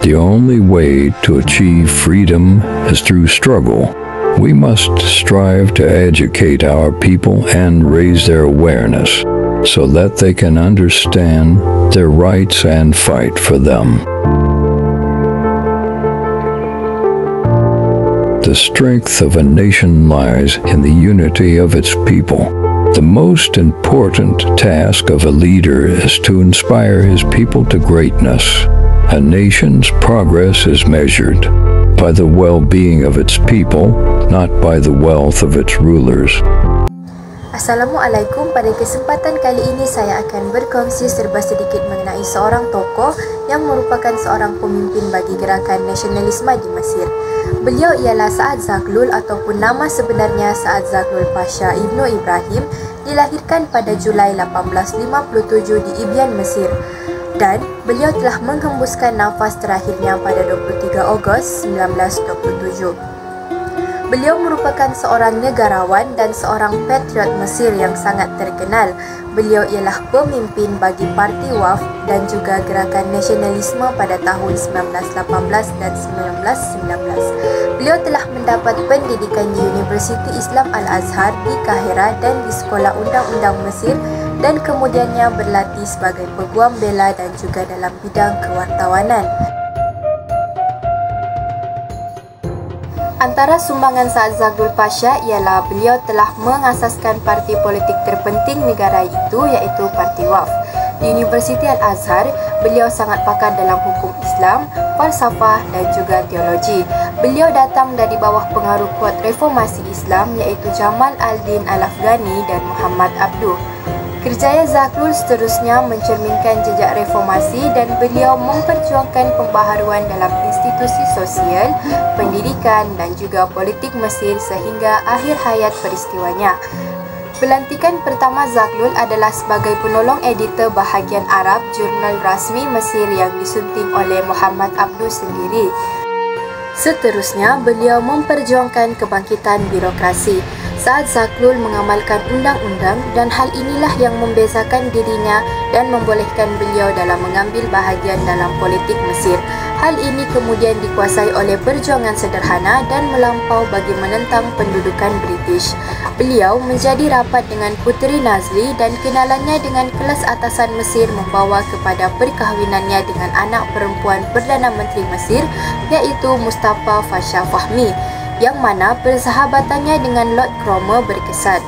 The only way to achieve freedom is through struggle. We must strive to educate our people and raise their awareness so that they can understand their rights and fight for them. The strength of a nation lies in the unity of its people. The most important task of a leader is to inspire his people to greatness. A nation's progress is measured by the well-being of its people, not by the wealth of its rulers. Assalamualaikum, pada kesempatan kali ini saya akan berkongsi serba sedikit mengenai seorang tokoh yang merupakan seorang pemimpin bagi gerakan nasionalisme di Mesir. Beliau ialah Saad Zaghloul ataupun nama sebenarnya Saad Zaghloul Pasha Ibnu Ibrahim, dilahirkan pada Julai 1857 di Ibyan, Mesir. Dan beliau telah menghembuskan nafas terakhirnya pada 23 Ogos 1927. Beliau merupakan seorang negarawan dan seorang patriot Mesir yang sangat terkenal. Beliau ialah pemimpin bagi Parti WAF dan juga gerakan nasionalisme pada tahun 1918 dan 1919. Beliau telah mendapat pendidikan di Universiti Islam Al-Azhar di Kahira dan di Sekolah Undang-Undang Mesir, dan kemudiannya berlatih sebagai peguam bela dan juga dalam bidang kewartawanan. Antara sumbangan Saad Zaghloul Pasha ialah beliau telah mengasaskan parti politik terpenting negara itu, iaitu Parti WAF. Di Universiti Al-Azhar, beliau sangat pakar dalam hukum Islam, falsafah dan juga teologi. Beliau datang dari bawah pengaruh kuat reformasi Islam, iaitu Jamal al-Din Al-Afghani dan Muhammad Abduh. Kerjaya Zaghloul seterusnya mencerminkan jejak reformasi dan beliau memperjuangkan pembaharuan dalam institusi sosial, pendidikan dan juga politik Mesir sehingga akhir hayat peristiwanya. Pelantikan pertama Zaghloul adalah sebagai penolong editor bahagian Arab jurnal rasmi Mesir yang disunting oleh Muhammad Abduh sendiri. Seterusnya, beliau memperjuangkan kebangkitan birokrasi. Saad Zaghloul mengamalkan undang-undang dan hal inilah yang membezakan dirinya dan membolehkan beliau dalam mengambil bahagian dalam politik Mesir. Hal ini kemudian dikuasai oleh perjuangan sederhana dan melampau bagi menentang pendudukan British. Beliau menjadi rapat dengan Puteri Nazli dan kenalannya dengan kelas atasan Mesir membawa kepada perkahwinannya dengan anak perempuan Perdana Menteri Mesir, iaitu Mustafa Pasha Fahmi, yang mana persahabatannya dengan Lord Cromer berkesan.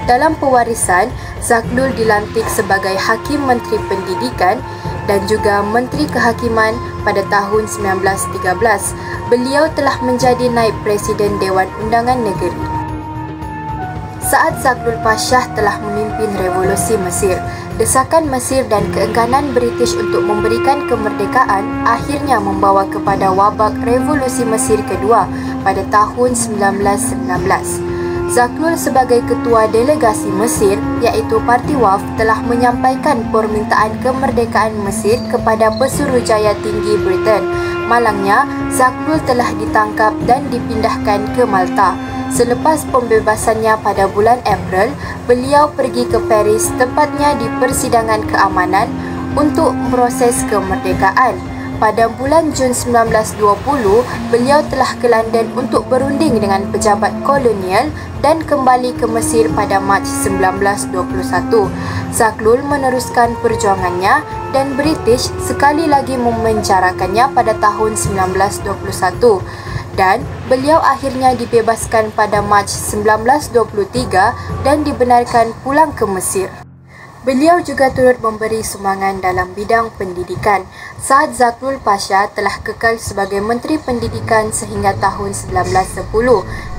Dalam pewarisan, Zaghloul dilantik sebagai Hakim Menteri Pendidikan dan juga Menteri Kehakiman pada tahun 1913. Beliau telah menjadi naib Presiden Dewan Undangan Negeri. Saad Zaghloul Pasha telah memimpin revolusi Mesir. Desakan Mesir dan keengganan British untuk memberikan kemerdekaan akhirnya membawa kepada wabak revolusi Mesir kedua pada tahun 1919. Zaghloul sebagai ketua delegasi Mesir, iaitu Parti WAF, telah menyampaikan permintaan kemerdekaan Mesir kepada Pesuruhjaya Tinggi Britain. Malangnya, Zaghloul telah ditangkap dan dipindahkan ke Malta. Selepas pembebasannya pada bulan April, beliau pergi ke Paris, tepatnya di Persidangan Keamanan, untuk proses kemerdekaan. Pada bulan Jun 1920, beliau telah ke London untuk berunding dengan pejabat kolonial dan kembali ke Mesir pada Mac 1921. Zaghloul meneruskan perjuangannya dan British sekali lagi memenjarakannya pada tahun 1921. Dan beliau akhirnya dibebaskan pada Mac 1923 dan dibenarkan pulang ke Mesir. Beliau juga turut memberi sumbangan dalam bidang pendidikan. Saad Zaghloul Pasha telah kekal sebagai Menteri Pendidikan sehingga tahun 1910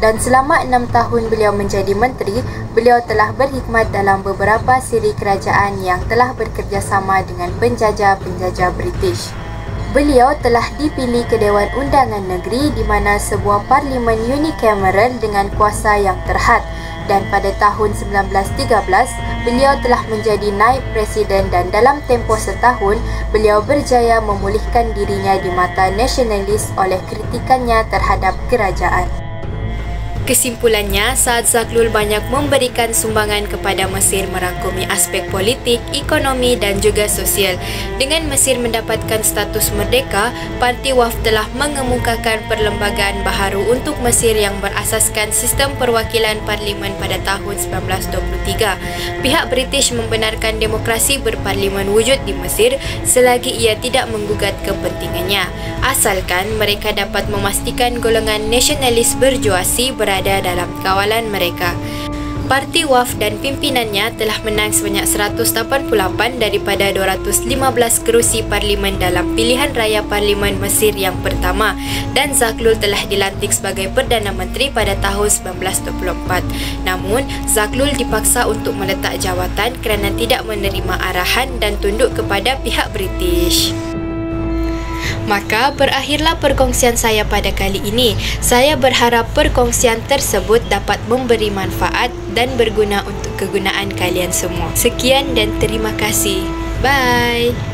dan selama 6 tahun beliau menjadi menteri, beliau telah berkhidmat dalam beberapa siri kerajaan yang telah bekerjasama dengan penjajah-penjajah British. Beliau telah dipilih ke Dewan Undangan Negeri di mana sebuah parlimen unicameral dengan kuasa yang terhad, dan pada tahun 1913 beliau telah menjadi naib presiden dan dalam tempoh setahun beliau berjaya memulihkan dirinya di mata nasionalis oleh kritikannya terhadap kerajaan. Kesimpulannya, Saad Zaghloul banyak memberikan sumbangan kepada Mesir merangkumi aspek politik, ekonomi dan juga sosial. Dengan Mesir mendapatkan status merdeka, Parti WAF telah mengemukakan perlembagaan baharu untuk Mesir yang berasaskan sistem perwakilan parlimen pada tahun 1923. Pihak British membenarkan demokrasi berparlimen wujud di Mesir selagi ia tidak menggugat kepentingannya, asalkan mereka dapat memastikan golongan nasionalis berjuasi berada dalam kawalan mereka. Parti WAF dan pimpinannya telah menang sebanyak 188 daripada 215 kerusi parlimen dalam pilihan raya parlimen Mesir yang pertama, dan Zaghloul telah dilantik sebagai Perdana Menteri pada tahun 1924. Namun, Zaghloul dipaksa untuk meletak jawatan kerana tidak menerima arahan dan tunduk kepada pihak British. Maka berakhirlah perkongsian saya pada kali ini. Saya berharap perkongsian tersebut dapat memberi manfaat dan berguna untuk kegunaan kalian semua. Sekian dan terima kasih. Bye.